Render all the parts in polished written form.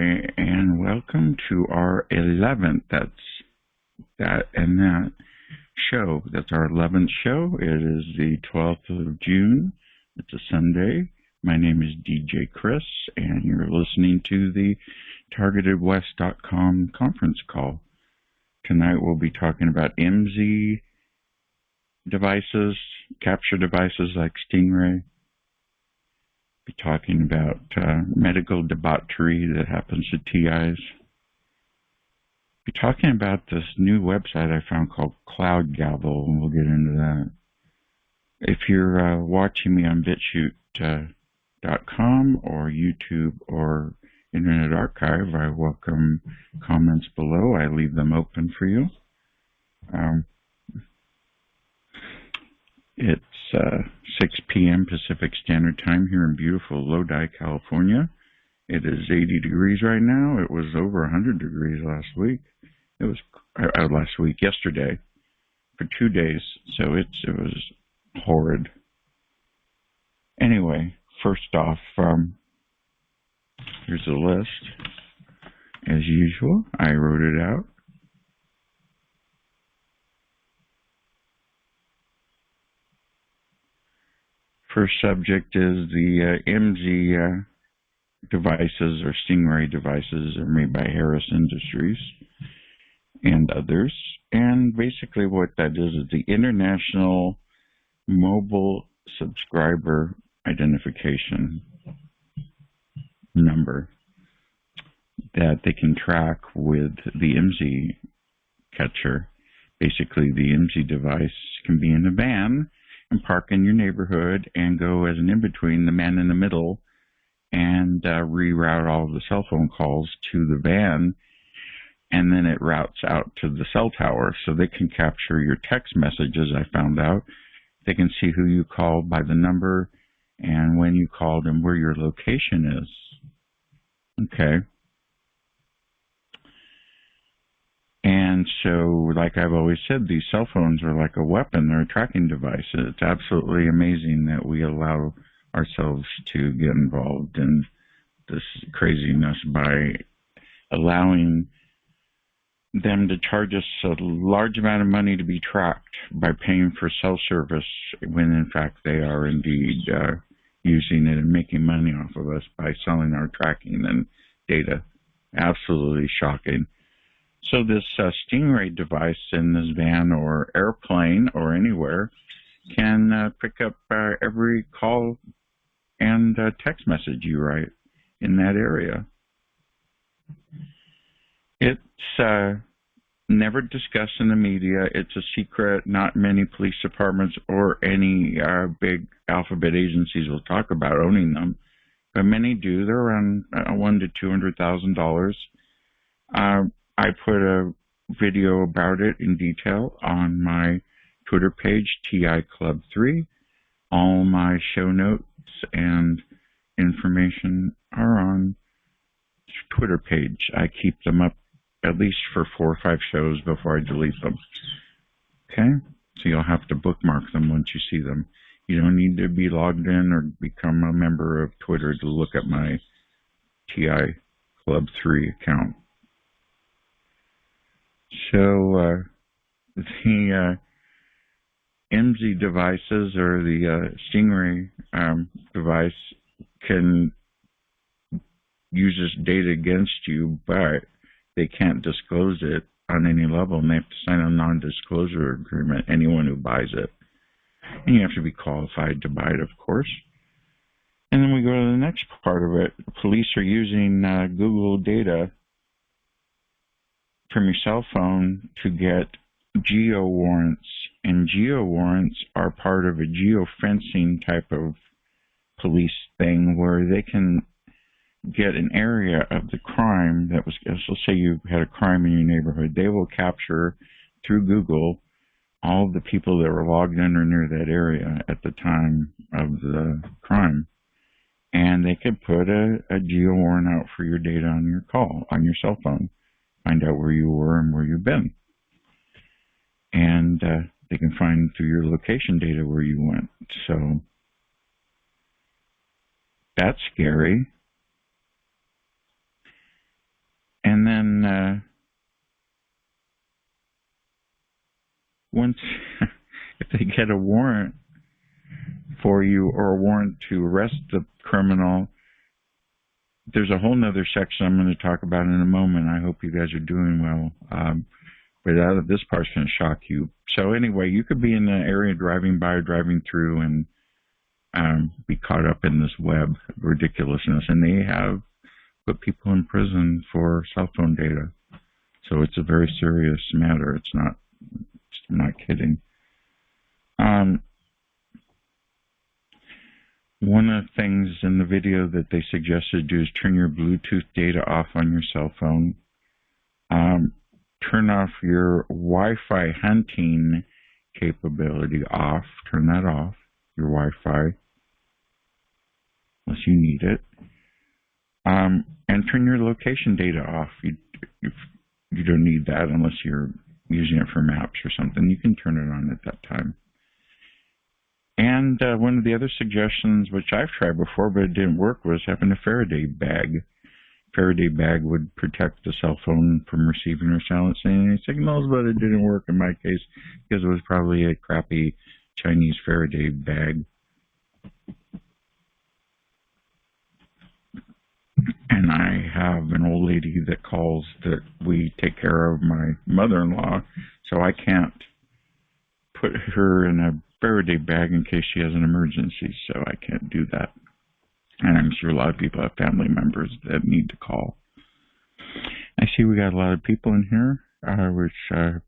and welcome to our 11th, that show. That's our 11th show. It is the 12th of June. It's a Sunday. My name is DJ Chris, and you're listening to the TargetedWest.com conference call. Tonight we'll be talking about IMSI devices, capture devices like Stingray. Be talking about medical debauchery that happens to TIs. Be talking about this new website I found called Cloud Gavel, and we'll get into that. If you're watching me on bitchute.com or YouTube or Internet Archive, I welcome comments below. I leave them open for you. It's 6 p.m. Pacific Standard Time here in beautiful Lodi, California. It is 80 degrees right now. It was over 100 degrees last week. It was yesterday, for 2 days. So it was horrid. Anyway, first off, here's a list. As usual, I wrote it out. First subject is the IMSI devices or Stingray devices are made by Harris Industries and others. And basically what that is the International Mobile Subscriber Identification number that they can track with the IMSI catcher. Basically, the IMSI device can be in a van and park in your neighborhood and go as an in-between, the man in the middle, and reroute all of the cell phone calls to the van, and then it routes out to the cell tower. So they can capture your text messages, I found out. They can see who you called by the number and when you called and where your location is. Okay. And so, like I've always said, these cell phones are like a weapon. They're a tracking device. It's absolutely amazing that we allow ourselves to get involved in this craziness by allowing them to charge us a large amount of money to be tracked by paying for cell service when, in fact, they are indeed using it and making money off of us by selling our tracking and data. Absolutely shocking. So this Stingray device in this van or airplane or anywhere can pick up every call and text message you write in that area. It's never discussed in the media. It's a secret. Not many police departments or any big alphabet agencies will talk about owning them, but many do. They're around $100,000 to $200,000. I put a video about it in detail on my Twitter page, TI Club 3. All my show notes and information are on Twitter page. I keep them up at least for 4 or 5 shows before I delete them. Okay? So you'll have to bookmark them once you see them. You don't need to be logged in or become a member of Twitter to look at my TI Club 3 account. So the IMSI devices or the Stingray device can use this data against you, but they can't disclose it on any level, and they have to sign a non-disclosure agreement, anyone who buys it. And you have to be qualified to buy it, of course. And then we go to the next part of it. Police are using Google data from your cell phone to get geo warrants, and geo warrants are part of a geofencing type of police thing where they can get an area of the crime that was, so say you had a crime in your neighborhood, they will capture through Google all of the people that were logged in or near that area at the time of the crime, and they could put a geo warrant out for your data on your call, on your cell phone. Find out where you were and where you've been. And they can find through your location data where you went. So that's scary. then once if they get a warrant for you or a warrant to arrest the criminal, there's a whole nother section I'm going to talk about in a moment. I hope you guys are doing well. But this part's going to shock you. So anyway, you could be in the area driving by or driving through and be caught up in this web of ridiculousness. And they have put people in prison for cell phone data. So it's a very serious matter. I'm not kidding. One of the things in the video that they suggested to do is turn your Bluetooth data off on your cell phone. Turn off your Wi-Fi hunting capability off. Turn that off, your Wi-Fi, unless you need it. And turn your location data off. You don't need that unless you're using it for maps or something. You can turn it on at that time. And one of the other suggestions, which I've tried before but it didn't work, was having a Faraday bag. Faraday bag would protect the cell phone from receiving or silencing any signals, but it didn't work in my case because it was probably a crappy Chinese Faraday bag. And I have an old lady that calls that we take care of my mother-in-law, so I can't put her in a Faraday bag in case she has an emergency, so I can't do that. And I'm sure a lot of people have family members that need to call. I see we got a lot of people in here, which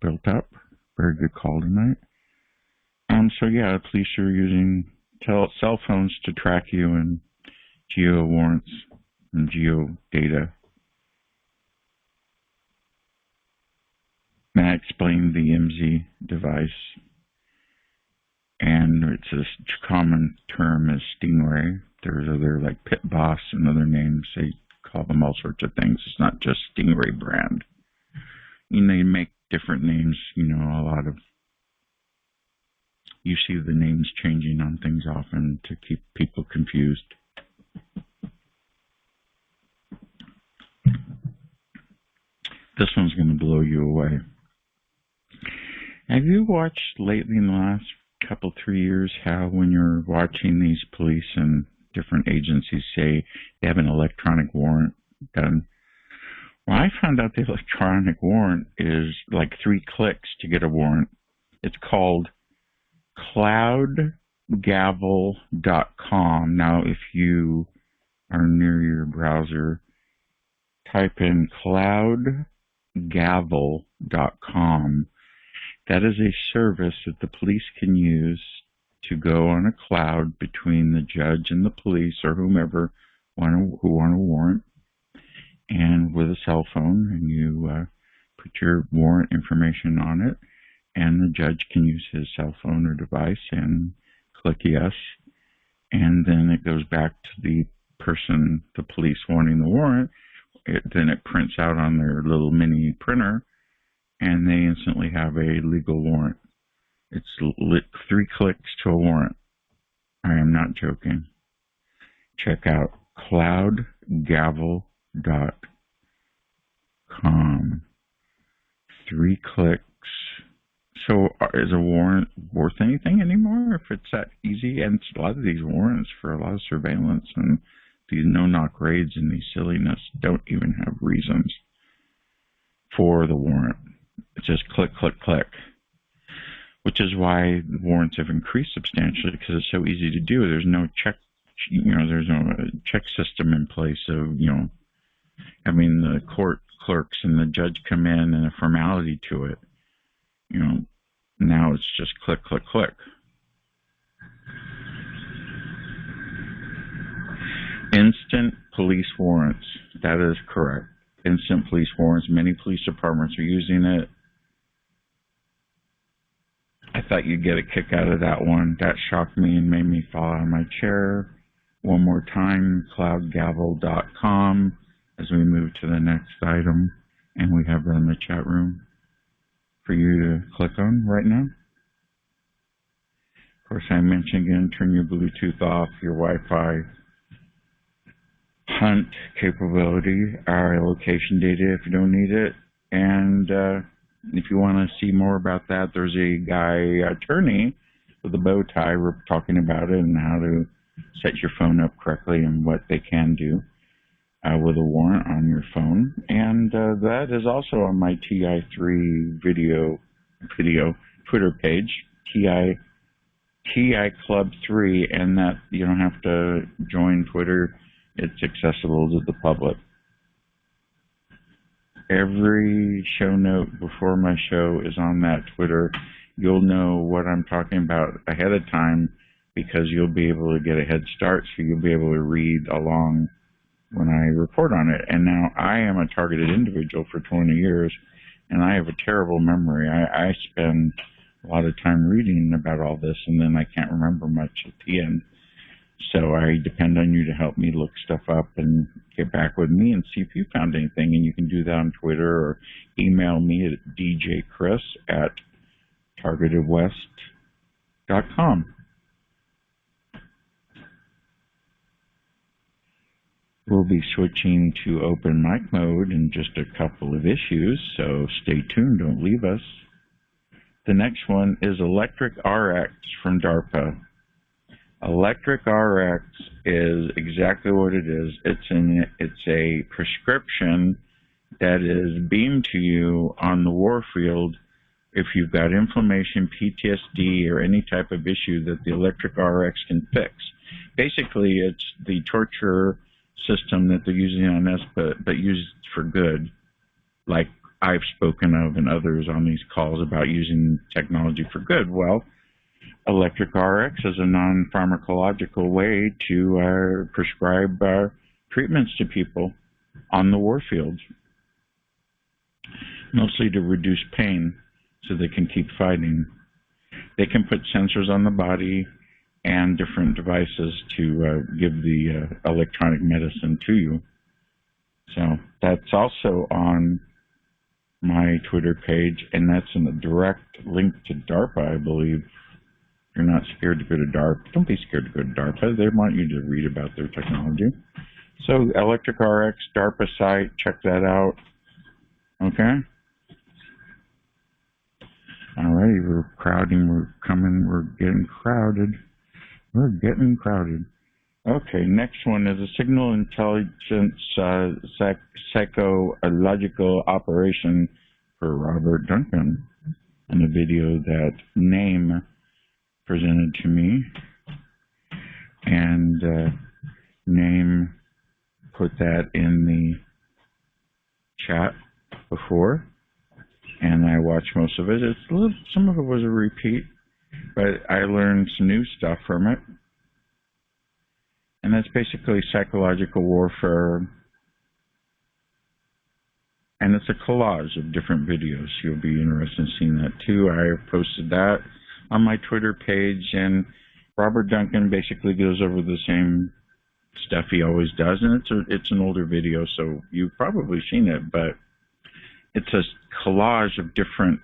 built up. Very good call tonight. So yeah, police are using cell phones to track you and geo warrants and geo data. And I explained the IMSI device. And it's a common term as Stingray. There's other like Pit Boss and other names. They call them all sorts of things. It's not just Stingray brand. They make different names. A lot of, you see the names changing on things often to keep people confused. This one's going to blow you away. Have you watched lately in the last couple, 3 years, how when you're watching these police and different agencies say they have an electronic warrant done? Well, I found out the electronic warrant is like 3 clicks to get a warrant. It's called cloudgavel.com. Now, if you are near your browser, type in cloudgavel.com. That is a service that the police can use to go on a cloud between the judge and the police or whomever who want a warrant, and with a cell phone, and you put your warrant information on it, and the judge can use his cell phone or device and click yes, and then it goes back to the person, the police wanting the warrant. Then it prints out on their little mini printer, and they instantly have a legal warrant. It's 3 clicks to a warrant. I am not joking. Check out cloudgavel.com. 3 clicks. So is a warrant worth anything anymore if it's that easy? And a lot of these warrants for a lot of surveillance and these no-knock raids and these silliness don't even have reasons for the warrant. It's just click, click, click. Which is why warrants have increased substantially, because it's so easy to do. There's no check, there's no check system in place of, having the court clerks and the judge come in and a formality to it. Now it's just click, click, click. Instant police warrants. That is correct. Instant police warrants. Many police departments are using it. I thought you'd get a kick out of that one. That shocked me and made me fall out of my chair. One more time, cloudgavel.com, as we move to the next item. And we have that in the chat room for you to click on right now. Of course, I mentioned again, turn your Bluetooth off, your Wi-Fi. hunt capability, our location data if you don't need it. And if you want to see more about that, there's a guy, attorney with a bow tie, we're talking about it and how to set your phone up correctly and what they can do with a warrant on your phone. And that is also on my TI3 video Twitter page, TI Club 3, and that you don't have to join Twitter. It's accessible to the public. Every show note before my show is on that Twitter. You'll know what I'm talking about ahead of time because you'll be able to get a head start, so you'll be able to read along when I report on it. And now I am a targeted individual for 20 years, and I have a terrible memory. I spend a lot of time reading about all this, and then I can't remember much at the end. So I depend on you to help me look stuff up and get back with me and see if you found anything. And you can do that on Twitter or email me at djchris@targetedwest.com. We'll be switching to open mic mode in just a couple of issues, so stay tuned, don't leave us. The next one is Electric RX from DARPA. Electric RX is exactly what it is. It's a prescription that is beamed to you on the warfield if you've got inflammation, PTSD, or any type of issue that the Electric RX can fix. Basically, it's the torture system that they're using on us, but used for good, like I've spoken of and others on these calls about using technology for good. Well, Electric RX is a non-pharmacological way to prescribe treatments to people on the warfield, mostly to reduce pain so they can keep fighting. They can put sensors on the body and different devices to give the electronic medicine to you. So that's also on my Twitter page, and that's in a direct link to DARPA, I believe. If you're not scared to go to DARPA, don't be scared to go to DARPA. They want you to read about their technology. So Electric RX, DARPA site, check that out. Okay? Alrighty, we're crowding, we're coming, we're getting crowded. We're getting crowded. Okay, next one is a signal intelligence psychological operation for Robert Duncan, and a video that Name presented to me, and Name put that in the chat before, and I watched most of it. Some of it was a repeat, but I learned some new stuff from it. And that's basically psychological warfare. And it's a collage of different videos. You'll be interested in seeing that too. I have posted that on my Twitter page. And Robert Duncan basically goes over the same stuff he always does. And it's an older video, so you've probably seen it. But it's a collage of different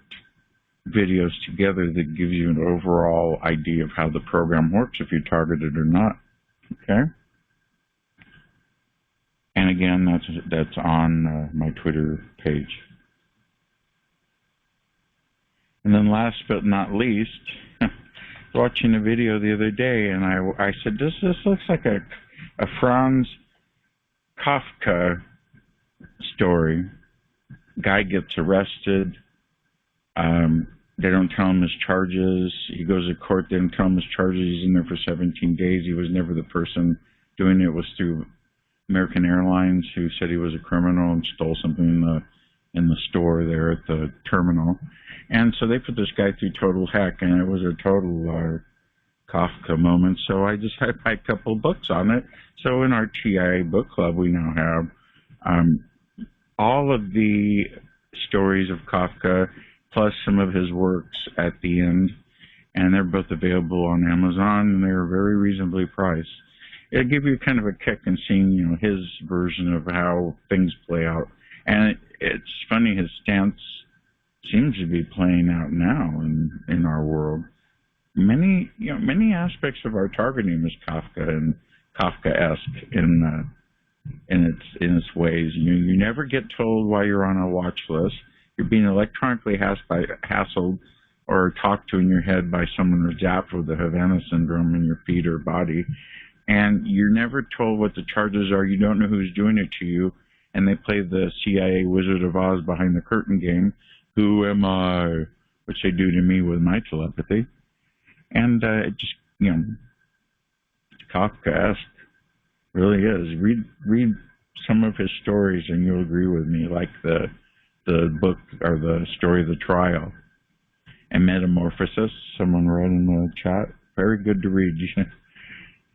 videos together that gives you an overall idea of how the program works, if you're targeted or not. Okay? And again, that's on my Twitter page. And then last but not least, watching a video the other day, and I said, this looks like a Franz Kafka story. Guy gets arrested. They don't tell him his charges. He goes to court. They don't tell him his charges. He's in there for 17 days. He was never the person doing it. It was through American Airlines, who said he was a criminal and stole something in the store there at the terminal. And so they put this guy through total heck, and it was a total Kafka moment. So I just had a couple books on it. So in our TIA book club, we now have all of the stories of Kafka, plus some of his works at the end, and they're both available on Amazon, and they're very reasonably priced. It'll give you kind of a kick in seeing, his version of how things play out. And it's funny, his stance seems to be playing out now in our world. Many aspects of our targeting is Kafka and Kafkaesque in in its ways. You never get told why you're on a watch list. You're being electronically hassled or talked to in your head by someone who's zapped with the Havana syndrome in your feet or body, and you're never told what the charges are. You don't know who's doing it to you, and they play the CIA Wizard of Oz behind the curtain game. Who am I? Which they do to me with my telepathy, and it just it's Kafkaesque. Really is. Read some of his stories and you'll agree with me, like the book or the story of the trial and Metamorphosis. Someone wrote in the chat. Very good to read.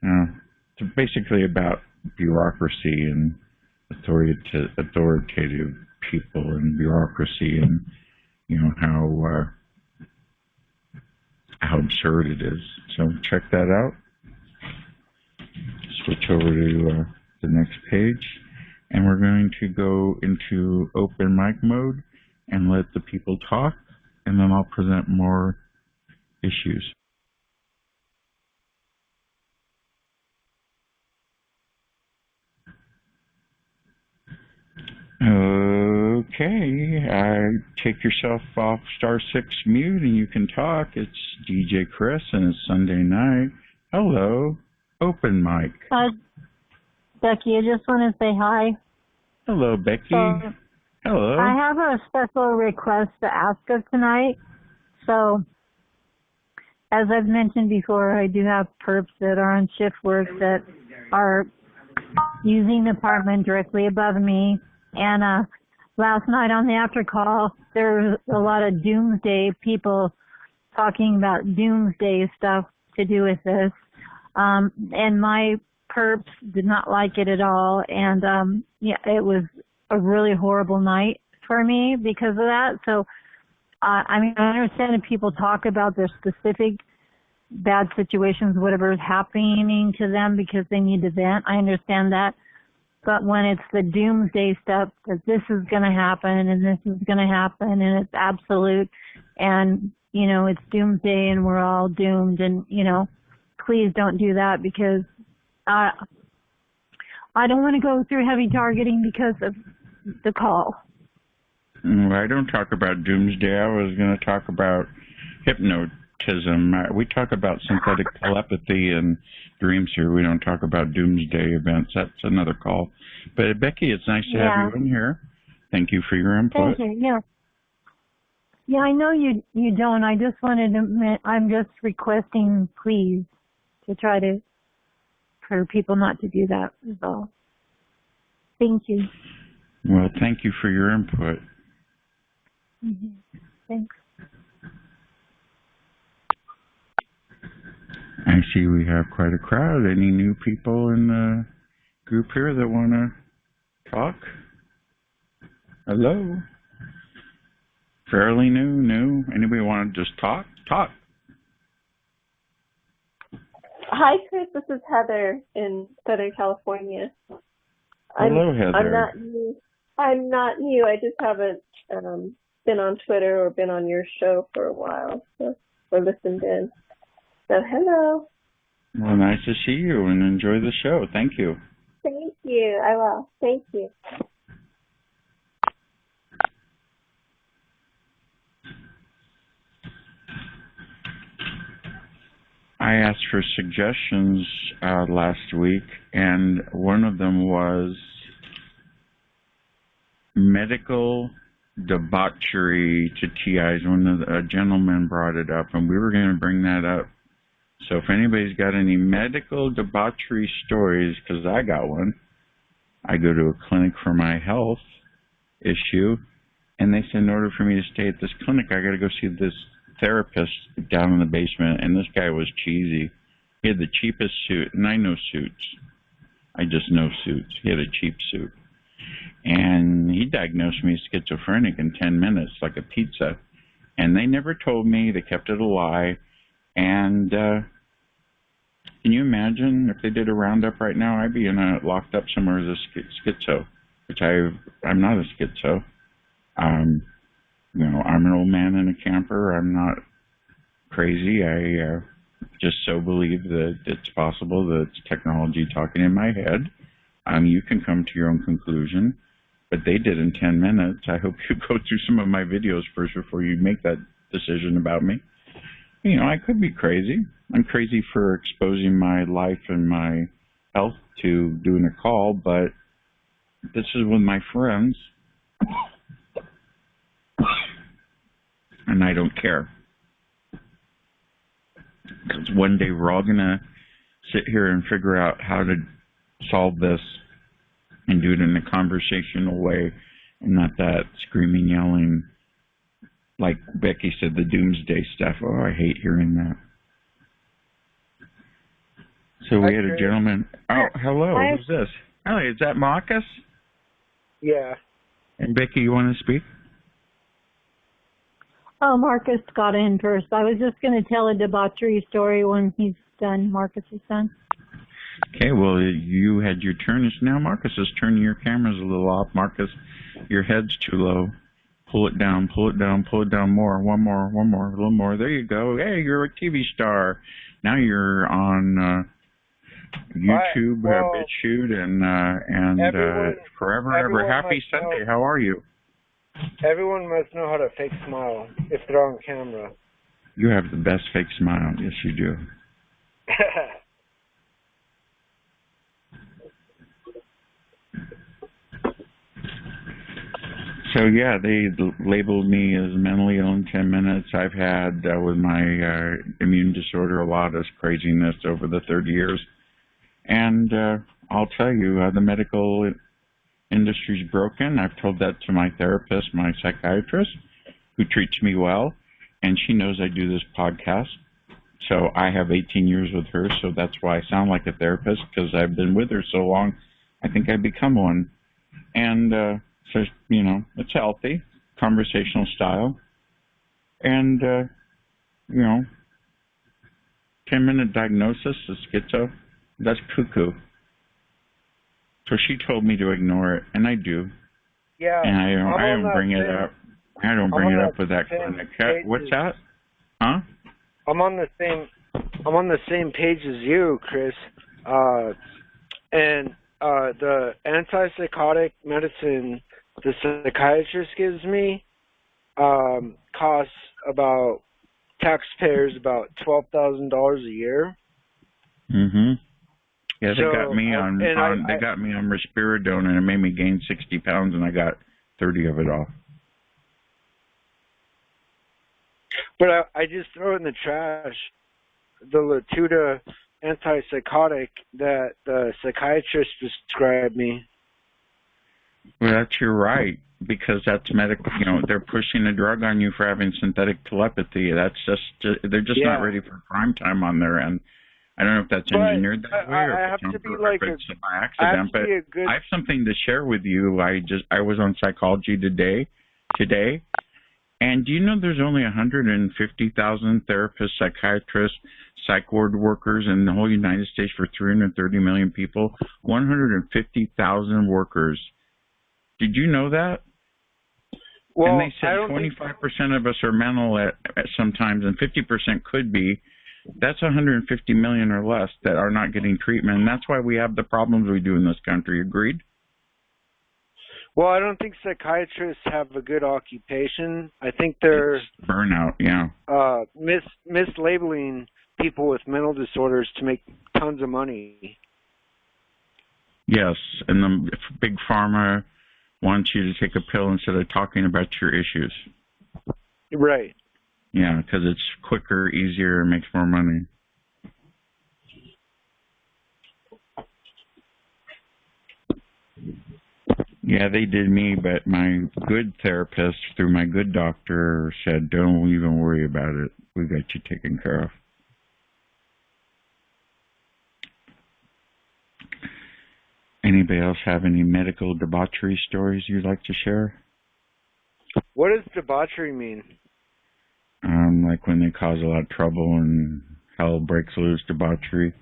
It's basically about bureaucracy and authoritative people and bureaucracy, and how absurd it is. So check that out. Switch over to the next page, and we're going to go into open mic mode and let the people talk, and then I'll present more issues. Okay, take yourself off *6 mute and you can talk. It's DJ Chris and it's Sunday night. Hello, open mic. Hi, Becky. I just want to say hi. Hello, Becky. Hello. I have a special request to ask of tonight. So, as I've mentioned before, I do have perps that are on shift work that are using the apartment directly above me. And last night on the after call, there was a lot of doomsday people talking about doomsday stuff to do with this. And my perps did not like it at all. And it was a really horrible night for me because of that. So, I understand that people talk about their specific bad situations, whatever is happening to them because they need to vent. I understand that. But when it's the doomsday stuff, that this is going to happen and this is going to happen and it's absolute and, it's doomsday and we're all doomed and, please don't do that because I don't want to go through heavy targeting because of the call. I don't talk about doomsday. I was going to talk about hypnotism. We talk about synthetic telepathy and dreams here. We don't talk about doomsday events. That's another call. But Becky, it's nice to have you in here. Thank you for your input. Thank you. Yeah, I know you don't. I just wanted to. I'm just requesting, please, to try to for people not to do that. Is all. Thank you. Well, thank you for your input. Mm-hmm. Thanks. I see we have quite a crowd. Any new people in the group here that want to talk? Hello? Fairly new? Anybody want to just talk? Talk. Hi, Chris. This is Heather in Southern California. Hello, Heather. I'm not new. I just haven't been on Twitter or been on your show for a while, or listened in. So, hello. Well, nice to see you and enjoy the show. Thank you. Thank you. I will. Thank you. I asked for suggestions last week, and one of them was medical debauchery to TIs. A gentleman brought it up, and we were going to bring that up. So if anybody's got any medical debauchery stories, because I got one, I go to a clinic for my health issue, and they said in order for me to stay at this clinic, I got to go see this therapist down in the basement, and this guy was cheesy. He had the cheapest suit, and I know suits. I just know suits. He had a cheap suit. And he diagnosed me schizophrenic in 10 minutes, like a pizza. And they never told me. They kept it a lie. And can you imagine if they did a roundup right now? I'd be locked up somewhere as a schizo, which I'm not a schizo. I'm an old man in a camper. I'm not crazy. I just so believe that it's possible that it's technology talking in my head. You can come to your own conclusion, but they did in 10 minutes. I hope you go through some of my videos first before you make that decision about me. I could be crazy. I'm crazy for exposing my life and my health to doing a call, but this is with my friends, and I don't care. Because one day we're all going to sit here and figure out how to solve this and do it in a conversational way and not that screaming, yelling, like Becky said, the doomsday stuff. Oh, I hate hearing that. So we had a gentleman. Oh, hello. Who's this? Oh, is that Marcus? Yeah. And Becky, you want to speak? Oh, Marcus got in first. I was just going to tell a debauchery story when he's done. Marcus is done. Okay, well, you had your turn. It's now Marcus's turn. Your camera's a little off. Marcus, your head's too low. Pull it down, pull it down, pull it down more. One more, a little more. There you go. Hey, you're a TV star. Now you're on YouTube, BitChute, and forever ever. Happy Sunday. How are you? Everyone must know how to fake smile if they're on camera. You have the best fake smile. Yes, you do. So, yeah, they labeled me as mentally ill in 10 minutes. I've had, with my immune disorder, a lot of craziness over the 30 years. And I'll tell you, the medical industry's broken. I've told that to my therapist, my psychiatrist, who treats me well, and she knows I do this podcast. So I have 18 years with her, so that's why I sound like a therapist, because I've been with her so long, I think I've become one. And so, it's healthy, conversational style. And, 10-minute diagnosis of schizo, that's cuckoo. So she told me to ignore it, and I do. Yeah. And I don't bring it up. I don't bring it up with that clinic. What's that? Huh? I'm on the same page as you, Chris. And the antipsychotic medicine the psychiatrist gives me costs about taxpayers about $12,000 a year. Mm-hmm. Yeah, they So, got me on risperidone, and it made me gain 60 pounds, and I got 30 of it off. But I just throw it in the trash. The Latuda antipsychotic that the psychiatrist prescribed me. Well, that's your right, because that's medical. They're pushing a drug on you for having synthetic telepathy. That's they're just not ready for prime time on their end. I don't know if that's engineered that way or if it's by accident, but I have something to share with you. I was on Psychology Today, and do you know there's only 150,000 therapists, psychiatrists, psych ward workers in the whole United States for 330 million people? 150,000 workers. Did you know that? Well, and they said 25% of us are mental at sometimes, and 50% could be. That's 150 million or less that are not getting treatment, and that's why we have the problems we do in this country. Agreed? Well, I don't think psychiatrists have a good occupation. I think they're burnout, yeah. Mislabeling people with mental disorders to make tons of money. Yes, and the big pharma wants you to take a pill instead of talking about your issues. Right. Yeah, because it's quicker, easier, and makes more money. Yeah, they did me, but my good therapist, through my good doctor, said, don't even worry about it. We got you taken care of. Anybody else have any medical debauchery stories you'd like to share? What does debauchery mean? Like when they cause a lot of trouble and hell breaks loose, debauchery.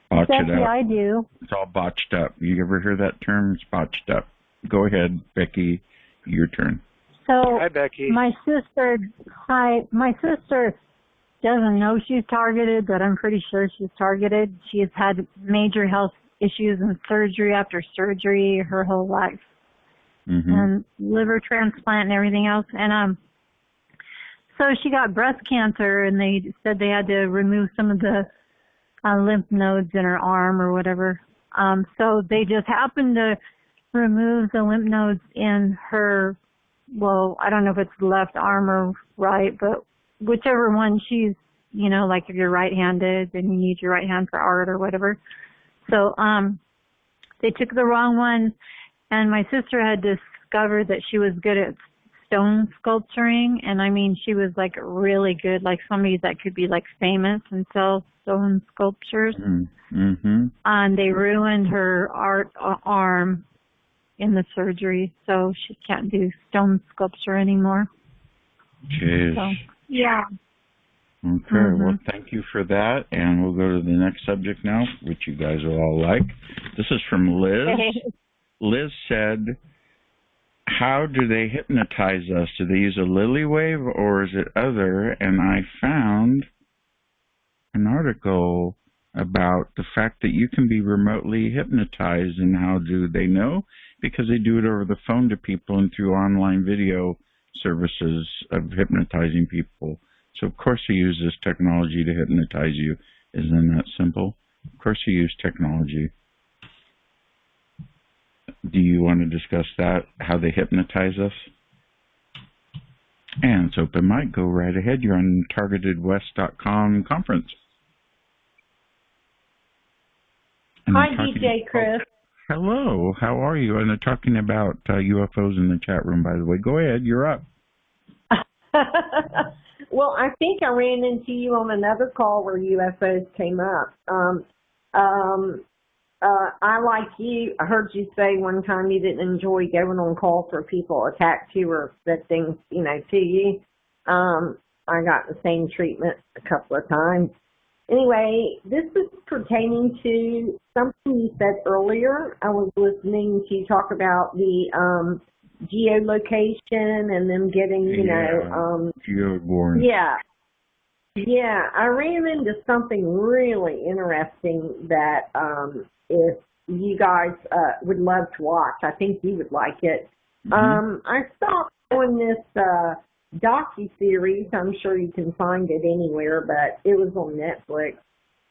Botch it up. I do. It's all botched up. You ever hear that term? It's botched up. Go ahead, Becky. Your turn. So, hi, Becky. My sister doesn't know she's targeted, but I'm pretty sure she's targeted. She has had major health issues and surgery after surgery her whole life. Mm-hmm. And liver transplant and everything else. And so she got breast cancer, and they said they had to remove some of the lymph nodes in her arm or whatever. So they just happened to remove the lymph nodes in her, well, I don't know if it's left arm or right, but whichever one she's, you know, like if you're right-handed, then you need your right hand for art or whatever. So they took the wrong one, and my sister had discovered that she was good at stone sculpturing, and I mean, she was like really good, like somebody that could be like famous and sell stone sculptures. Mm-hmm. And they ruined her art arm in the surgery, so she can't do stone sculpture anymore. Jeez. So, yeah. Okay, well, thank you for that, and we'll go to the next subject now, which you guys will all like. This is from Liz. Liz said, how do they hypnotize us? Do they use a lily wave, or is it other? And I found an article about the fact that you can be remotely hypnotized, and how do they know? Because they do it over the phone to people and through online video services of hypnotizing people. So of course they use this technology to hypnotize you. Isn't that simple? Of course they use technology. Do you want to discuss that, how they hypnotize us? And it's open mic. Go right ahead. You're on TargetedWest.com conference. And Hi, DJ Chris. Hello. How are you? And they're talking about UFOs in the chat room, by the way. Go ahead. You're up. Well, I think I ran into you on another call where UFOs came up. I, like you, I heard you say one time you didn't enjoy going on calls where people attacked you or said things, you know, to you. I got the same treatment a couple of times. Anyway, this is pertaining to something you said earlier. I was listening to you talk about the geolocation and them getting, you know, geoborn. Yeah, I ran into something really interesting that if you guys would love to watch, I think you would like it. I saw on this docu-series, I'm sure you can find it anywhere, but it was on Netflix,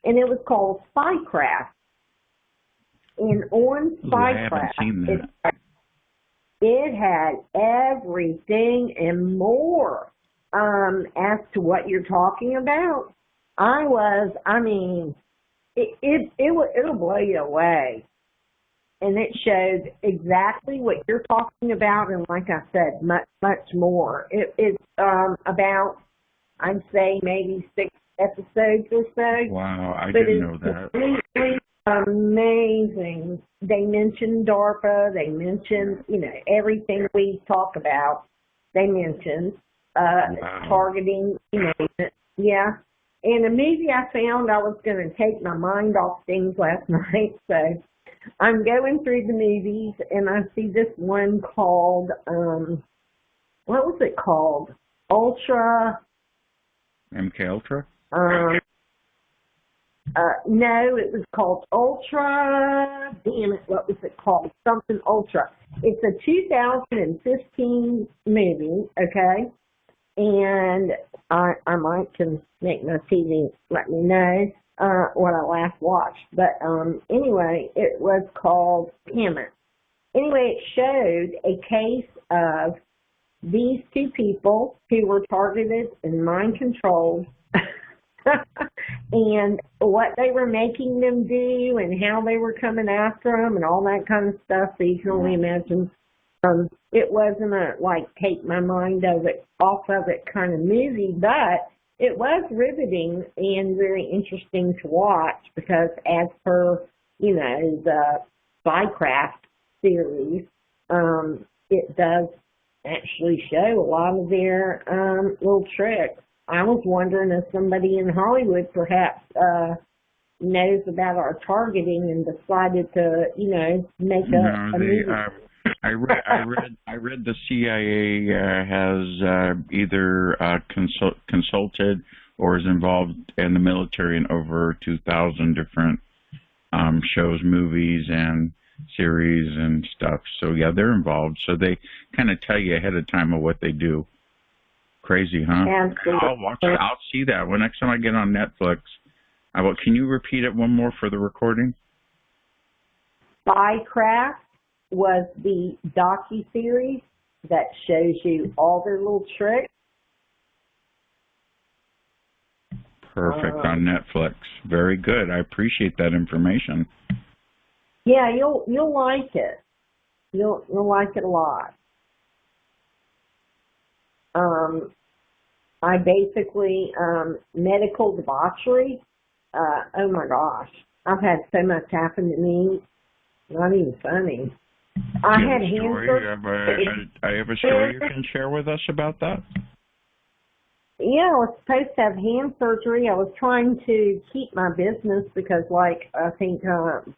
and it was called Spycraft. And on Spycraft, it had everything and more as to what you're talking about. It'll blow you away. And it showed exactly what you're talking about, and like I said, much, much more. It's about, I'd say, maybe 6 episodes or so. Wow, I didn't know that. Completely amazing. They mentioned DARPA. They mentioned, you know, everything we talk about. They mentioned targeting, you name it. Yeah. And a movie I found, I was going to take my mind off things last night, so I'm going through the movies, and I see this one called, what was it called? Ultra. MK Ultra? No, it was called Ultra. Damn it, what was it called? Something Ultra. It's a 2015 movie, okay? And I might can make my TV let me know what I last watched. But anyway, it was called Hammett. Anyway, it showed a case of these two people who were targeted and mind controlled and what they were making them do and how they were coming after them and all that kind of stuff. So you can only imagine. It wasn't a, like, take my mind off of it kind of movie, but it was riveting and very interesting to watch because as per, you know, the Spycraft series, it does actually show a lot of their little tricks. I was wondering if somebody in Hollywood perhaps knows about our targeting and decided to, you know, make a movie. I read the CIA has either consulted or is involved in the military in over 2,000 different shows, movies, and series and stuff. So yeah, they're involved. So they kind of tell you ahead of time of what they do. Crazy, huh? I'll see that. Well, next time I get on Netflix, I will. Can you repeat it one more for the recording? Spycraft was the docuseries that shows you all their little tricks. Perfect, on Netflix. Very good. I appreciate that information. Yeah, you'll like it. You'll like it a lot. I basically medical debauchery. Oh my gosh, I've had so much happen to me. Not even funny. I had hand surgery. I have a story you can share with us about that. Yeah, I was supposed to have hand surgery. I was trying to keep my business because, like, I think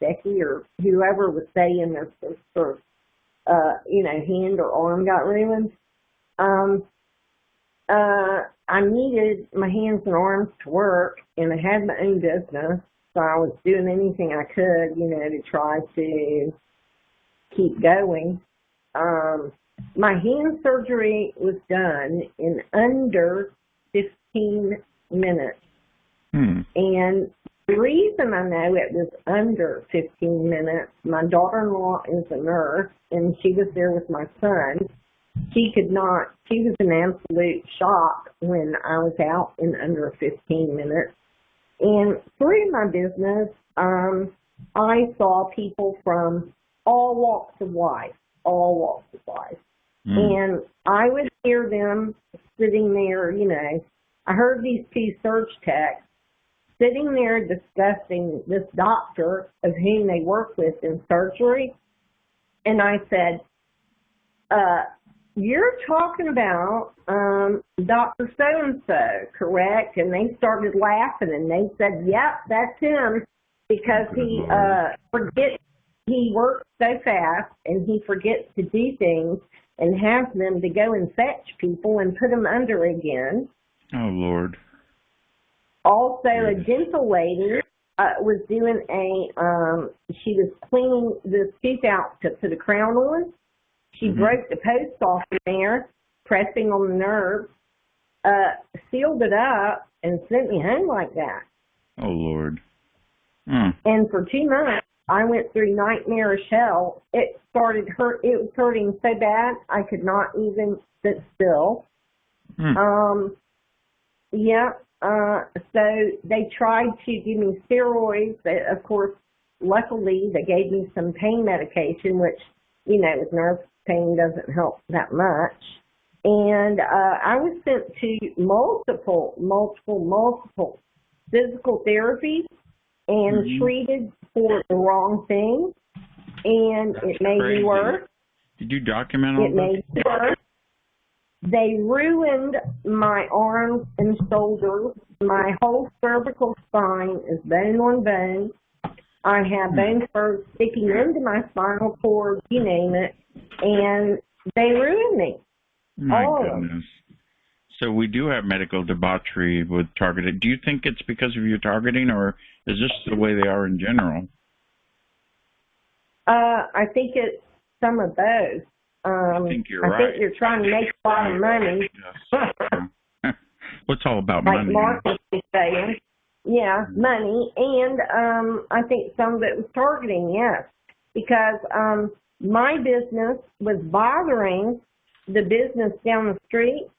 Becky or whoever was saying their sister, hand or arm got ruined. I needed my hands and arms to work, and I had my own business, so I was doing anything I could, to try to keep going. My hand surgery was done in under 15 minutes. And the reason I know it was under 15 minutes, my daughter-in-law is a nurse, and she was there with my son. She was in absolute shock when I was out in under 15 minutes. And through my business, I saw people from all walks of life. And I would hear them sitting there, I heard these two surge techs sitting there discussing this doctor of whom they work with in surgery. And I said, you're talking about Dr. So-and-so, correct? And they started laughing, and they said, yep, that's him, because he works so fast, and he forgets to do things and has them to go and fetch people and put them under again. Oh, Lord. Also, a dental lady was doing she was cleaning the tooth out to put a crown on. She broke the post off in there, pressing on the nerve, sealed it up, and sent me home like that. Oh, Lord. And for 2 months, I went through nightmarish hell. It was hurting so bad, I could not even sit still. So they tried to give me steroids. Of course, luckily, they gave me some pain medication, which, with nerve pain doesn't help that much. And I was sent to multiple physical therapies and treated for the wrong thing. And it made me worse. Did you document all that? It made me worse. They ruined my arms and shoulders. My whole cervical spine is bone on bone. I have bone spurs sticking into my spinal cord, you name it, and they ruined me. My goodness. So we do have medical debauchery with targeted. Do you think it's because of your targeting, or is this the way they are in general? I think it's some of those. I think you're right. I think you're trying to make a lot of money. Yes. What's all about like money? Mark was saying. Yeah, money. And I think some of it was targeting, yes. Because my business was bothering the business down the street,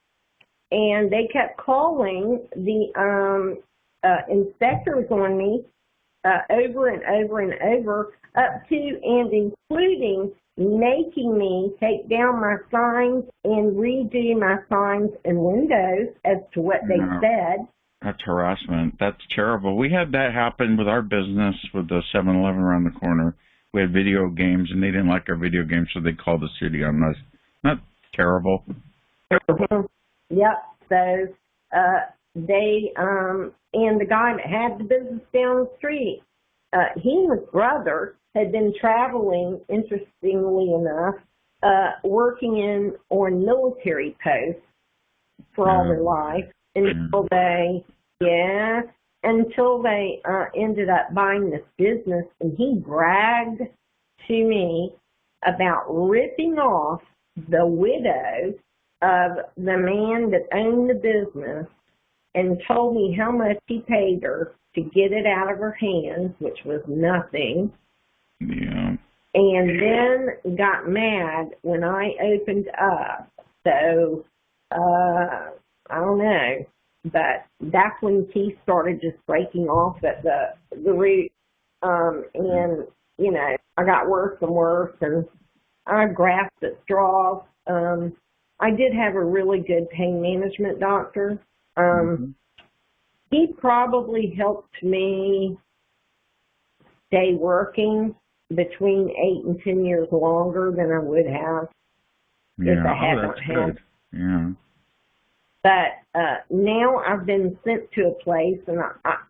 and they kept calling the inspectors on me over and over and over, up to and including making me take down my signs and redo my signs and windows as to what they said. That's harassment. That's terrible. We had that happen with our business with the 7-Eleven around the corner. We had video games, and they didn't like our video games, so they called the city on us. Not terrible. Yep. So they and the guy that had the business down the street, he and his brother had been traveling, interestingly enough, working on military posts for all their life until until they ended up buying this business, and he bragged to me about ripping off the widow of the man that owned the business and told me how much he paid her to get it out of her hands, which was nothing. Yeah. And then got mad when I opened up. So, I don't know. But that's when teeth started just breaking off at the root. And, you know, I got worse and worse, and I grasped at straws. I did have a really good pain management doctor. He probably helped me stay working between 8 and 10 years longer than I would have if I hadn't had. Yeah. But now I've been sent to a place, and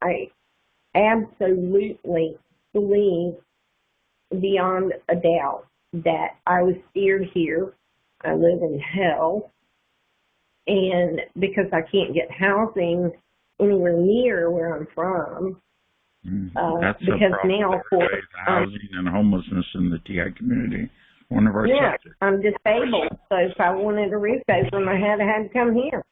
I absolutely believe beyond a doubt that I was steered here. I live in hell, and because I can't get housing anywhere near where I'm from. That's because a problem. now, of course, housing and homelessness in the TI community. One of our subjects. I'm disabled, so if I wanted a roof over them, I had to come here.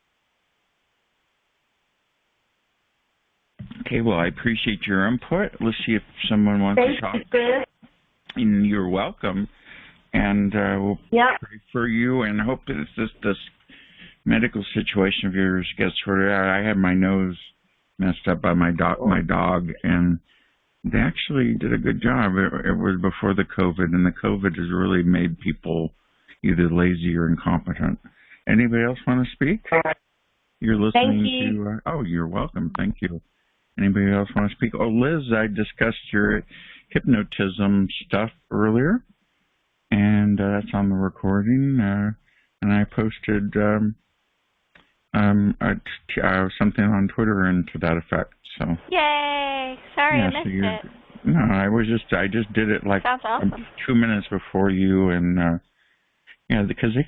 Okay, well, I appreciate your input. Let's see if someone wants to talk. Thank you, Chris. And you're welcome. And we'll pray for you and hope that this medical situation of yours gets sorted out. I had my nose messed up by my dog, and they actually did a good job. It was before the COVID, and the COVID has really made people either lazy or incompetent. Anybody else want to speak? You're listening to... you're welcome. Thank you. Anybody else want to speak? Oh, Liz, I discussed your hypnotism stuff earlier, and that's on the recording, and I posted something on Twitter and to that effect. So yay! Sorry, I missed it. No, I just did it like sounds awesome. 2 minutes before you, and because they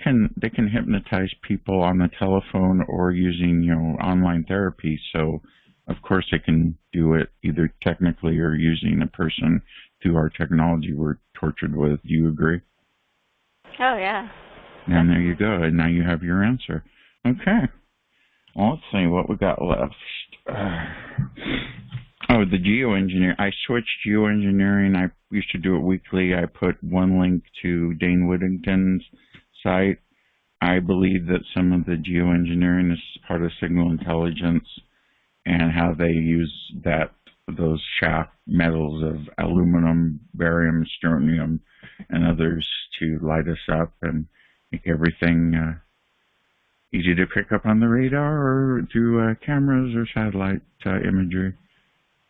can hypnotize people on the telephone or using online therapy. So of course they can do it either technically or using a person through our technology we're tortured with. Do you agree? Oh yeah. And there you go. And now you have your answer. Okay. Well, let's see what we got left. The geoengineering. I switched geoengineering. I used to do it weekly. I put one link to Dane Whittington's site. I believe that some of the geoengineering is part of signal intelligence and how they use those shaft metals of aluminum, barium, strontium, and others to light us up and make everything easy to pick up on the radar or through cameras or satellite imagery.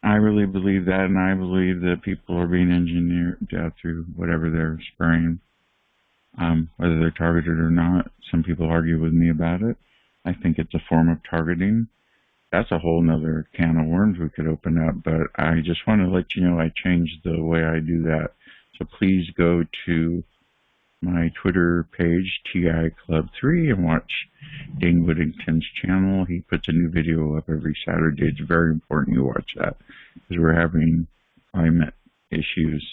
I really believe that, and I believe that people are being engineered through whatever they're spraying, whether they're targeted or not. Some people argue with me about it. I think it's a form of targeting. That's a whole nother can of worms we could open up, but I just want to let you know I changed the way I do that. So please go to my Twitter page, TI Club 3, and watch Dane Whittington's channel. He puts a new video up every Saturday. It's very important you watch that because we're having climate issues.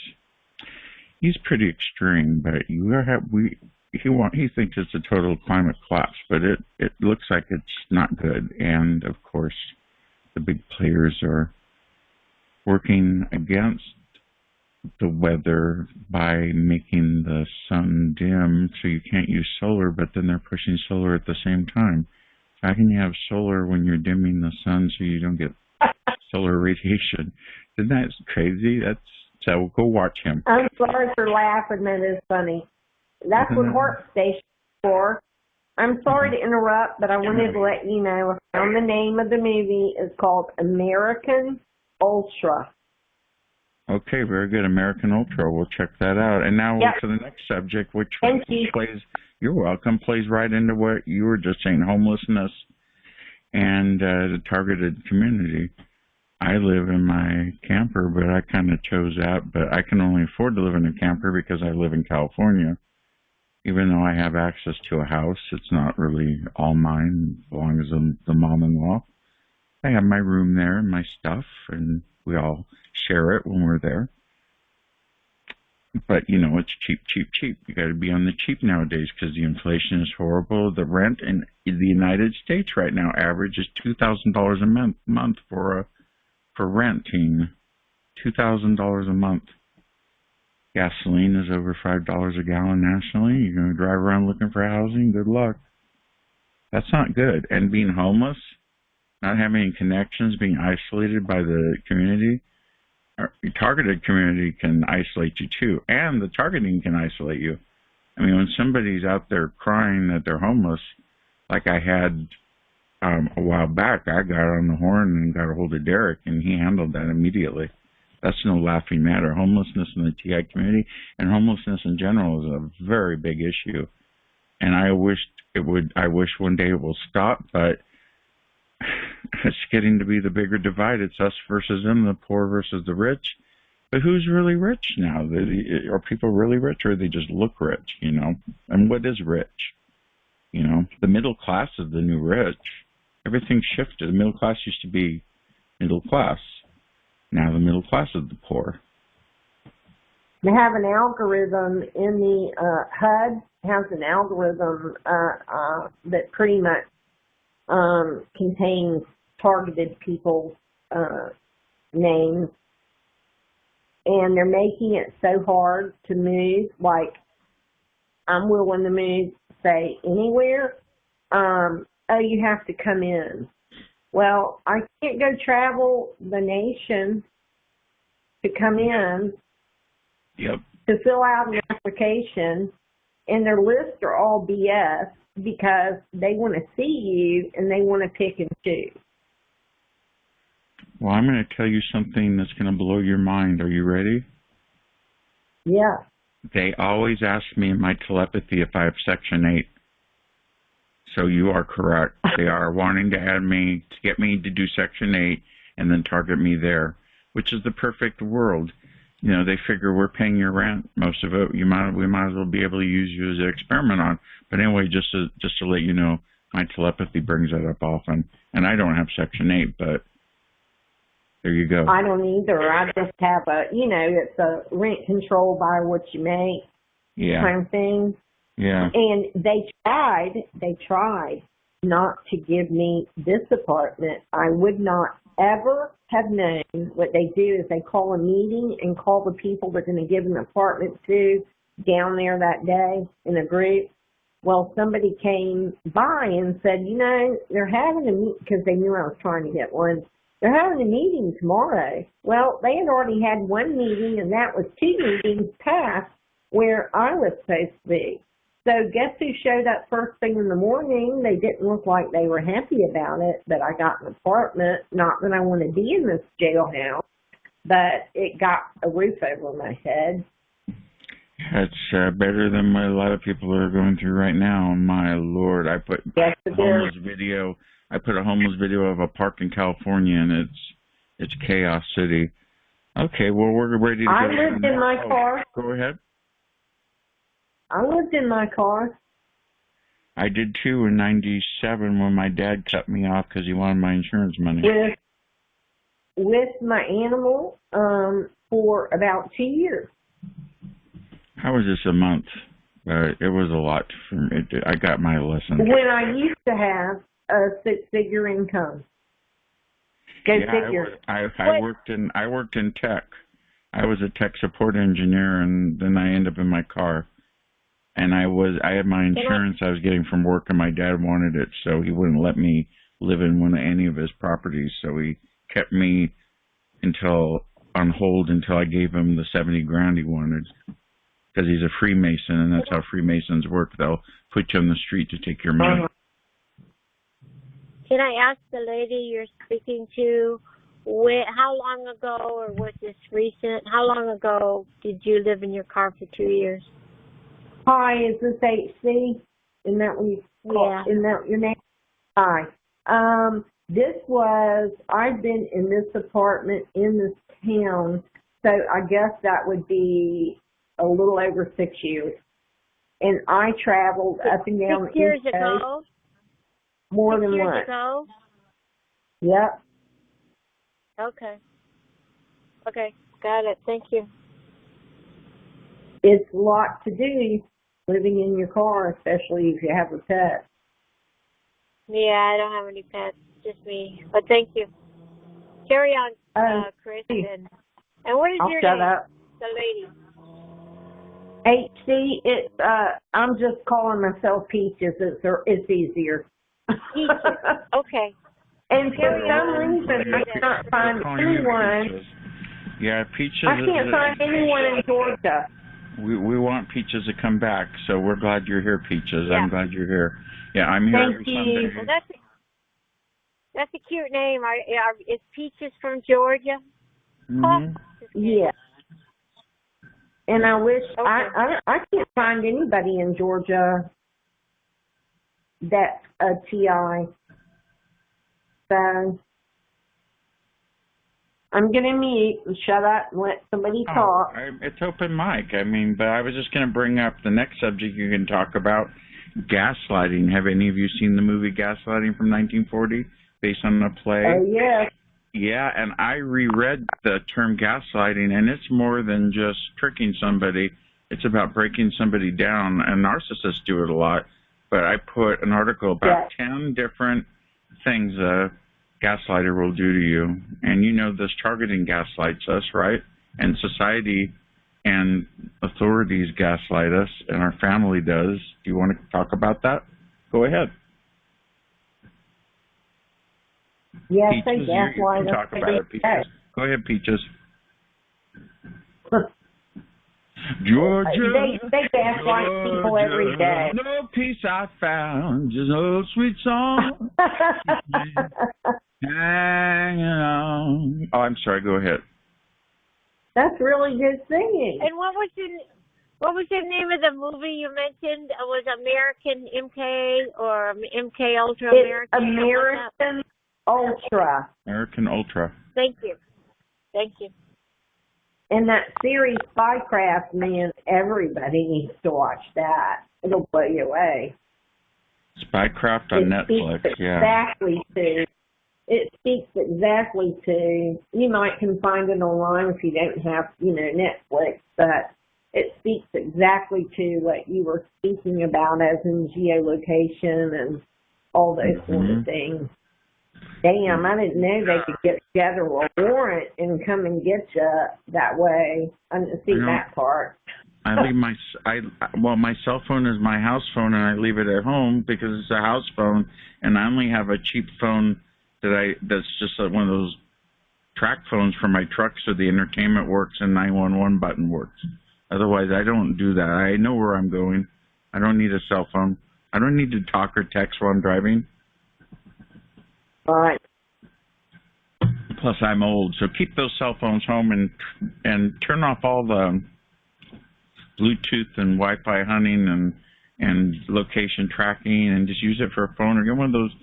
He's pretty extreme, but he thinks it's a total climate collapse, but it looks like it's not good. And of course, the big players are working against the weather by making the sun dim so you can't use solar, but then they're pushing solar at the same time. How can you have solar when you're dimming the sun so you don't get solar radiation? Isn't that crazy? So go watch him. I'm sorry for laughing. That is funny. That's what Heart Station's for. I'm sorry to interrupt, but I wanted to let you know the name of the movie is called American Ultra. Okay, very good. American Ultra. We'll check that out. And now to the next subject, which plays, you're welcome, plays right into what you were just saying, homelessness and the targeted community. I live in my camper, but I kind of chose that. But I can only afford to live in a camper because I live in California. Even though I have access to a house, it's not really all mine. It belongs to the mom-in-law. I have my room there and my stuff, and we all share it when we're there. But, you know, it's cheap, cheap, cheap. You got to be on the cheap nowadays because the inflation is horrible. The rent in the United States right now average is $2,000 a month for renting. $2,000 a month. Gasoline is over $5 a gallon nationally. You're going to drive around looking for housing? Good luck. That's not good. And being homeless, not having any connections, being isolated by the community, your targeted community can isolate you too, and the targeting can isolate you. I mean, when somebody's out there crying that they're homeless, like I had a while back, I got on the horn and got a hold of Derek, and he handled that immediately. That's no laughing matter. Homelessness in the TI community and homelessness in general is a very big issue, and I wish one day it will stop, but it's getting to be the bigger divide. It's us versus them, the poor versus the rich. But who's really rich now? Are people really rich, or they just look rich, you know? And what is rich? You know, the middle class is the new rich. Everything shifted. The middle class used to be middle class. Now the middle class is the poor. They have an algorithm in the HUD has an algorithm that pretty much contains targeted people's names, and they're making it so hard to move. Like, I'm willing to move, say, anywhere. Oh, you have to come in. Well, I can't go travel the nation to come in. Yep. To fill out an application, and their lists are all BS because they want to see you and they want to pick and choose. Well, I'm going to tell you something that's going to blow your mind. Are you ready? Yeah. They always ask me in my telepathy if I have Section 8. So you are correct. They are wanting to add me, to get me to do Section 8 and then target me there, which is the perfect world. You know, they figure we're paying your rent, most of it. We might as well be able to use you as an experiment on. But anyway, just to let you know, my telepathy brings that up often. And I don't have Section 8, but there you go. I don't either. I just have it's a rent control by what you make kind of thing. Yeah. And they tried not to give me this apartment. I would not ever have known. What they do is they call a meeting and call the people they're going to give an apartment to down there that day in a group. Well, somebody came by and said, they're having a meeting, because they knew I was trying to get one. They're having a meeting tomorrow. Well, they had already had one meeting, and that was 2 meetings past where I was supposed to be. So guess who showed up first thing in the morning? They didn't look like they were happy about it, that I got an apartment. Not that I want to be in this jailhouse, but it got a roof over my head. That's better than what a lot of people are going through right now. My Lord, I put a homeless video of a park in California, and it's chaos city. Okay, well, we're ready to go. I lived in my car. Go ahead. I lived in my car. I did too in '97 when my dad cut me off because he wanted my insurance money. With my animal for about 2 years. How was this a month? It was a lot for me. I got my lesson. When I used to have a 6-figure income. Figure. I worked in tech. I was a tech support engineer, and then I ended up in my car. And I had my insurance I was getting from work, and my dad wanted it, so he wouldn't let me live in any of his properties. So he kept me on hold until I gave him the $70,000 he wanted. Because he's a Freemason, and that's how Freemasons work. They'll put you on the street to take your money. Can I ask the lady you're speaking to, how long ago, or was this recent? How long ago did you live in your car for 2 years? Hi, is this HC? Isn't that what you call? Yeah. Isn't that your name? Hi. I've been in this apartment in this town, so I guess that would be a little over 6 years. And I traveled up and down 6 years ago? More 6 than years once. ago? Yep. Okay. Okay. Got it. Thank you. It's a lot to do living in your car, especially if you have a pet. Yeah, I don't have any pets, just me. But thank you. Carry on, Chris. And what is your shut name? Up. The lady. HC, I'm just calling myself Peaches. It's easier. Peaches. Okay. And for some reason, I cannot find anyone. Yeah, Peaches. I can't find anyone in Georgia. We want Peaches to come back, so we're glad you're here, Peaches. Yeah. I'm glad you're here. Yeah, I'm here every Sunday. Well, that's a cute name. Is Peaches from Georgia? Mm-hmm. Yeah. And I wish I can't find anybody in Georgia that's a TI. So I'm gonna mute and shut up and let somebody talk. It's open mic. I mean, but I was just gonna bring up the next subject you can talk about: gaslighting. Have any of you seen the movie Gaslighting from 1940, based on a play? Oh yes. Yeah, and I reread the term gaslighting, and it's more than just tricking somebody. It's about breaking somebody down, and narcissists do it a lot. But I put an article about 10 different things a gaslighter will do to you. And you know this targeting gaslights us, right? And society and authorities gaslight us, and our family does. Do you want to talk about that? Go ahead. Yes, Peaches, you can talk about it, Peaches. Go ahead, Peaches. Georgia, they gaslight people every day. No peace I found, just old sweet song. Hanging on. Oh, I'm sorry. Go ahead. That's really good singing. And what was the name of the movie you mentioned? Was American MK or MK Ultra American? American Ultra. American Ultra. Thank you. And that series Spycraft, man, everybody needs to watch that. It'll blow you away. Spycraft on Netflix, It speaks exactly to, you can find it online if you don't have, Netflix, but it speaks exactly to what you were speaking about as in geolocation and all those sort of things. Damn, I didn't know they could get together a warrant and come and get you that way. I didn't see that part. I leave my cell phone is my house phone, and I leave it at home because it's a house phone, and I only have a cheap phone that's just one of those track phones for my truck, so the entertainment works and 911 button works. Otherwise, I don't do that. I know where I'm going. I don't need a cell phone. I don't need to talk or text while I'm driving. All right. Plus, I'm old, so keep those cell phones home and turn off all the Bluetooth and Wi-Fi hunting and location tracking, and just use it for a phone, or get one of those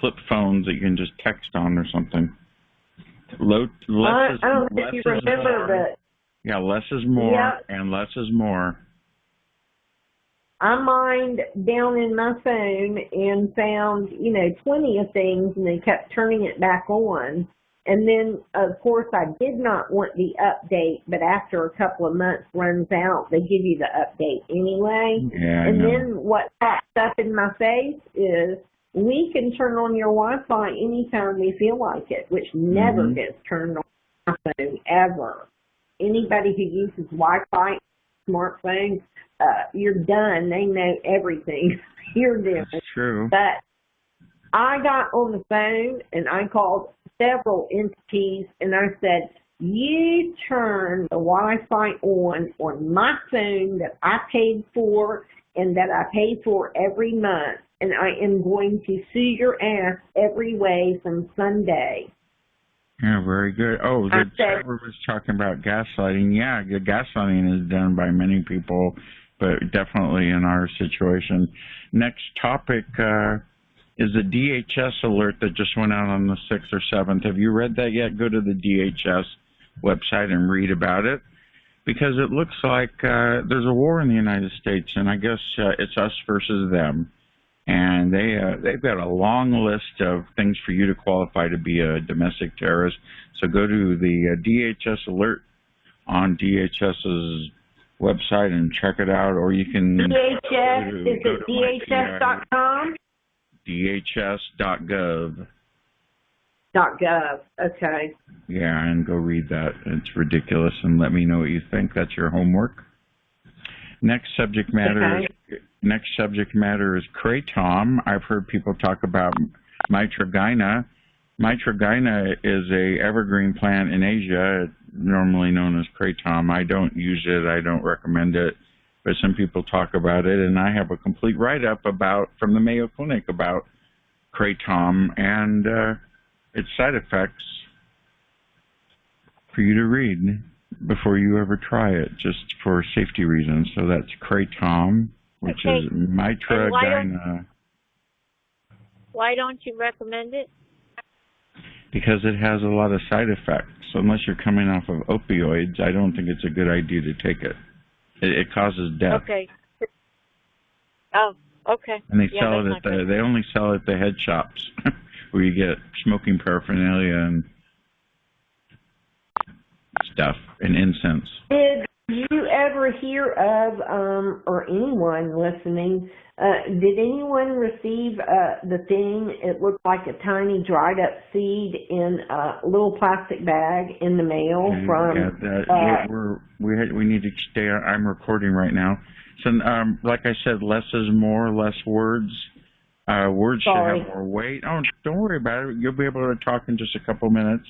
flip phones that you can just text on or something. Less is more, and less is more. I mined down in my phone and found, 20 of things, and they kept turning it back on. And then, of course, I did not want the update, but after a couple of months runs out, they give you the update anyway. Yeah, and then what pops up in my face is, we can turn on your Wi-Fi anytime we feel like it, which never gets turned on my phone, ever. Anybody who uses Wi-Fi, smartphone, you're done. They know everything you're doing. That's true. But I got on the phone and I called several entities and I said, you turn the Wi-Fi on my phone that I paid for and that I pay for every month, and I am going to sue your ass every way from Sunday. Yeah, very good. Oh, Trevor was talking about gaslighting. Yeah, gaslighting is done by many people, but definitely in our situation. Next topic is the DHS alert that just went out on the 6th or 7th. Have you read that yet? Go to the DHS website and read about it, because it looks like there's a war in the United States, and I guess it's us versus them. and they've got a long list of things for you to qualify to be a domestic terrorist. So go to the DHS alert on DHS's website and check it out, or you can DHS, is it DHS.com? DHS.gov. .gov, okay. Yeah, and go read that. It's ridiculous, and let me know what you think. That's your homework. Next subject matter is kratom. I've heard people talk about mitragyna. Mitragyna is a evergreen plant in Asia, normally known as kratom. I don't use it. I don't recommend it, but some people talk about it, and I have a complete write-up from the Mayo Clinic about kratom and its side effects for you to read before you ever try it, just for safety reasons. So that's kratom, which is mitragyna. Why don't you recommend it? Because it has a lot of side effects. So unless you're coming off of opioids, I don't think it's a good idea to take it. It causes death. Okay. Oh, okay. And they sell it they only sell it at the head shops where you get smoking paraphernalia and stuff and incense. Did you ever hear of, or anyone listening, did anyone receive the thing? It looked like a tiny dried up seed in a little plastic bag in the mail we need to stay. I'm recording right now. So, like I said, less is more, less words. Words should have more weight. Oh, don't worry about it. You'll be able to talk in just a couple minutes.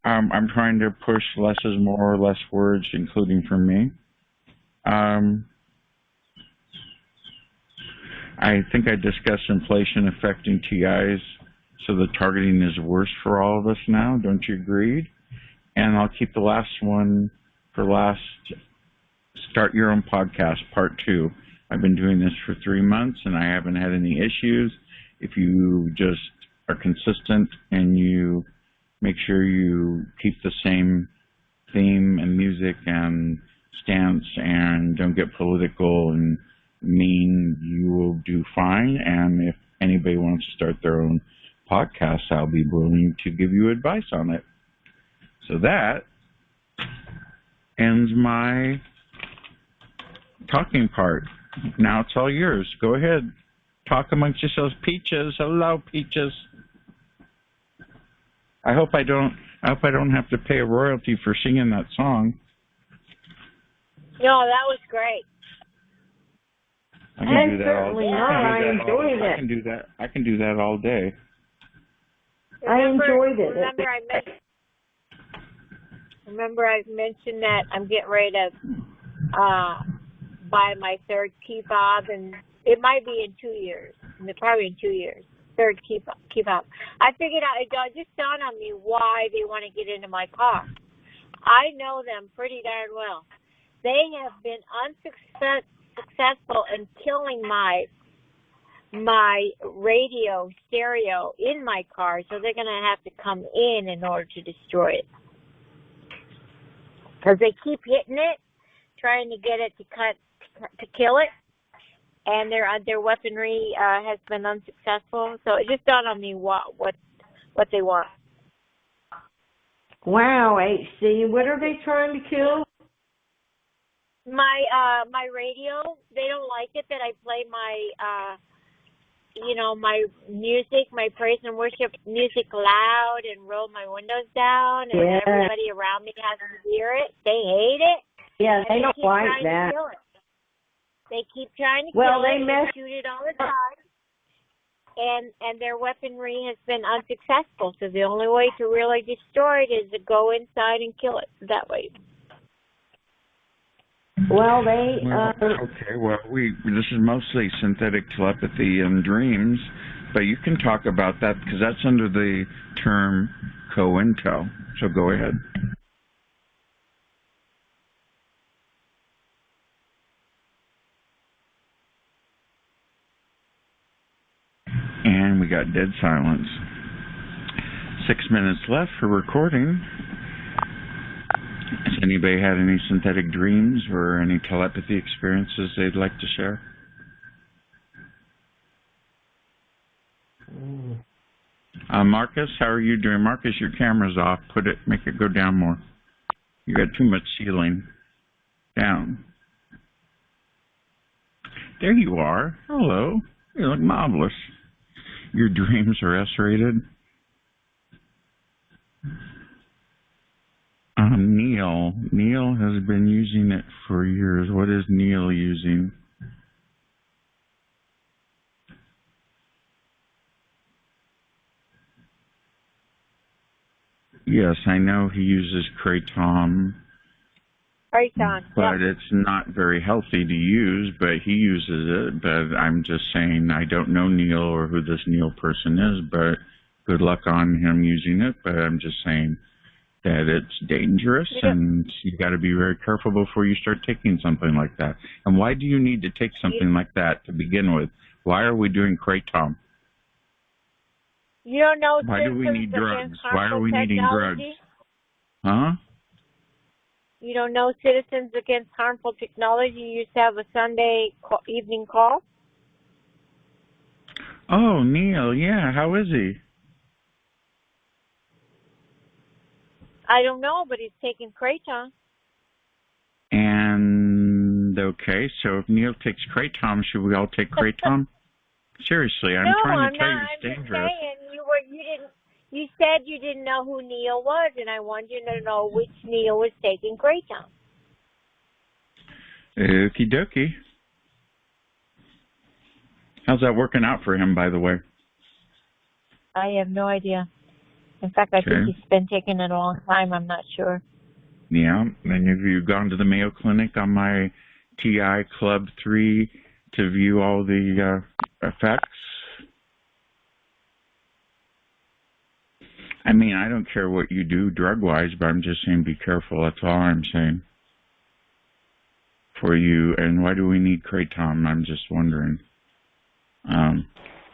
I'm trying to push less is more, less words, including from me. I think I discussed inflation affecting TIs, so the targeting is worse for all of us now. Don't you agree? And I'll keep the last one for last. Start your own podcast, part 2. I've been doing this for 3 months, and I haven't had any issues. If you just are consistent and you make sure you keep the same theme and music and stance and don't get political and mean, you will do fine. And if anybody wants to start their own podcast, I'll be willing to give you advice on it. So that ends my talking part. Now it's all yours. Go ahead. Talk amongst yourselves. Peaches. Hello, Peaches. I hope I don't have to pay a royalty for singing that song. No, that was great. I can do that certainly all, not. I enjoyed it. I can do that all day. I enjoyed it. Remember I mentioned that I'm getting ready to buy my third key fob, and it might be in 2 years. Probably in 2 years. Third key fob. I figured out, it just dawned on me why they want to get into my car. I know them pretty darn well. They have been unsuccessful in killing my radio stereo in my car, so they're going to have to come in order to destroy it. Because they keep hitting it, trying to get it to kill it, and their weaponry has been unsuccessful. So it just dawned on me what they want. Wow, HC, what are they trying to kill? My radio. They don't like it that I play my my music, my praise and worship music loud and roll my windows down, and everybody around me has to hear it. They hate it. Yeah, they don't like that. They keep trying to kill it. They shoot it all the time. And their weaponry has been unsuccessful. So the only way to really destroy it is to go inside and kill it that way. Well, this is mostly synthetic telepathy and dreams, but you can talk about that because that's under the term co-intel. So go ahead. And we got dead silence. 6 minutes left for recording. Has anybody had any synthetic dreams or any telepathy experiences they'd like to share? Marcus, how are you doing? Marcus, your camera's off. Make it go down more. You got too much ceiling. Down. There you are. Hello. You look marvelous. Your dreams are S-rated. Neil has been using it for years. What is Neil using? Yes, I know he uses Kratom. But it's not very healthy to use, but he uses it. But I'm just saying, I don't know Neil or who this Neil person is, but good luck on him using it. But I'm just saying that it's dangerous, and you got to be very careful before you start taking something like that. And why do you need to take something like that to begin with? Why are we doing Kratom? You don't know. Why do we need drugs? Why are we needing drugs? Huh? You don't know Citizens Against Harmful Technology? You used to have a Sunday evening call? Oh, Neil, yeah. How is he? I don't know, but he's taking Kratom. And, okay, so if Neil takes Kratom, should we all take Kratom? Seriously, I'm trying to tell you it's dangerous. You said you didn't know who Neil was, and I wanted you to know which Neil was taking Kratom. Okie dokie. How's that working out for him, by the way? I have no idea. In fact, I think he's been taking it a long time. I'm not sure. Yeah, and have you gone to the Mayo Clinic on my TI Club 3 to view all the effects? I mean, I don't care what you do drug-wise, but I'm just saying be careful. That's all I'm saying for you. And why do we need Kratom? I'm just wondering. I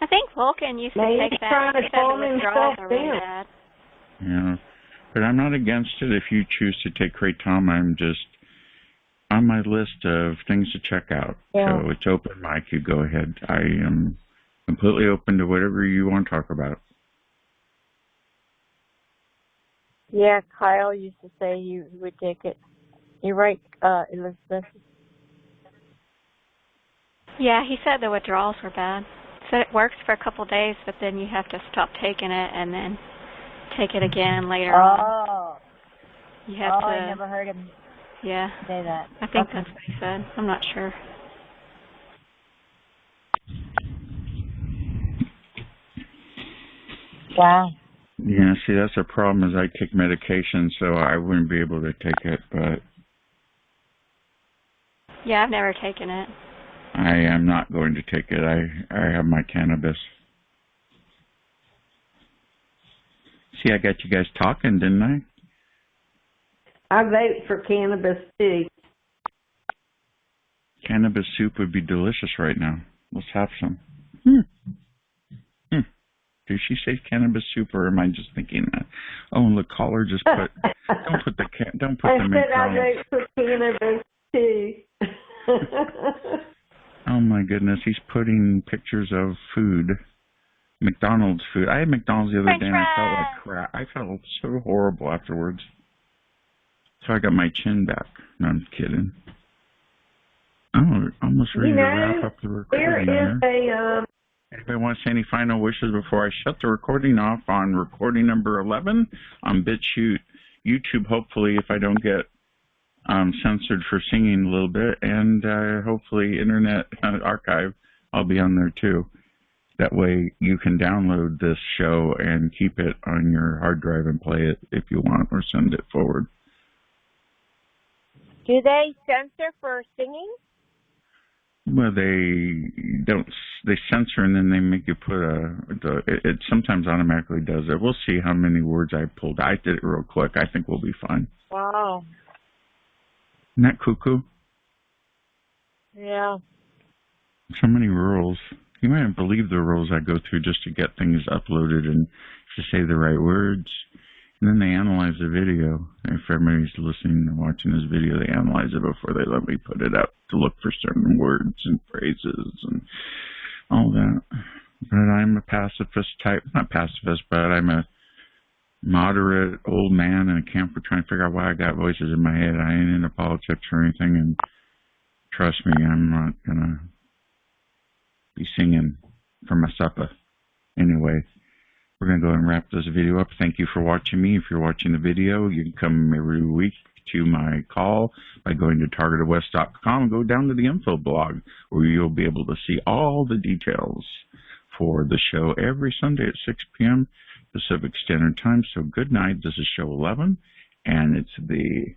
think Vulcan used to take that. He said the withdrawals are really bad. Yeah, but I'm not against it. If you choose to take Kratom, I'm just on my list of things to check out. Yeah. So it's open mic. You go ahead. I am completely open to whatever you want to talk about. Yeah, Kyle used to say you would take it. You're right, Elizabeth. Yeah, he said the withdrawals were bad. Said it works for a couple of days, but then you have to stop taking it and then take it again later on. You have to. I never heard him say that. I think that's what he said. I'm not sure. Wow. Yeah, see, that's the problem is I take medication, so I wouldn't be able to take it, but... Yeah, I've never taken it. I am not going to take it. I have my cannabis. See, I got you guys talking, didn't I? I vote for cannabis, too. Cannabis soup would be delicious right now. Let's have some. Did she say cannabis soup, or am I just thinking that? Oh, and the caller just put. Don't put the McDonald's. I vote for cannabis too. Oh my goodness, he's putting pictures of food, McDonald's food. I had McDonald's the other day, and I felt like crap. I felt so horrible afterwards. So I got my chin back. No, I'm kidding. Oh, almost ready to wrap up the recording. There is Anybody want to say any final wishes before I shut the recording off on recording number 11 on BitChute, YouTube, hopefully, if I don't get censored for singing a little bit, and hopefully Internet Archive, I'll be on there too. That way you can download this show and keep it on your hard drive and play it if you want, or send it forward. Do they censor for singing? Well, they don't. They censor and then they make you put it sometimes automatically does it. We'll see how many words I pulled. I did it real quick. I think we'll be fine. Wow. Isn't that cuckoo? Yeah. So many rules. You might not believe the rules I go through just to get things uploaded and to say the right words. And then they analyze the video. If everybody's listening and watching this video, they analyze it before they let me put it up to look for certain words and phrases and all that. But I'm a pacifist type, not pacifist, but I'm a moderate old man in a camper trying to figure out why I got voices in my head. I ain't into politics or anything, and trust me, I'm not going to be singing for my supper. Anyway, we're going to go and wrap this video up. Thank you for watching me. If you're watching the video, you can come every week to my call by going to TargetedWest.com and go down to the info blog, where you'll be able to see all the details for the show every Sunday at 6 p.m. Pacific Standard Time. So good night. This is show 11, and it's the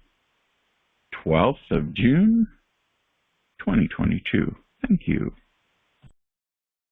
12th of June, 2022. Thank you.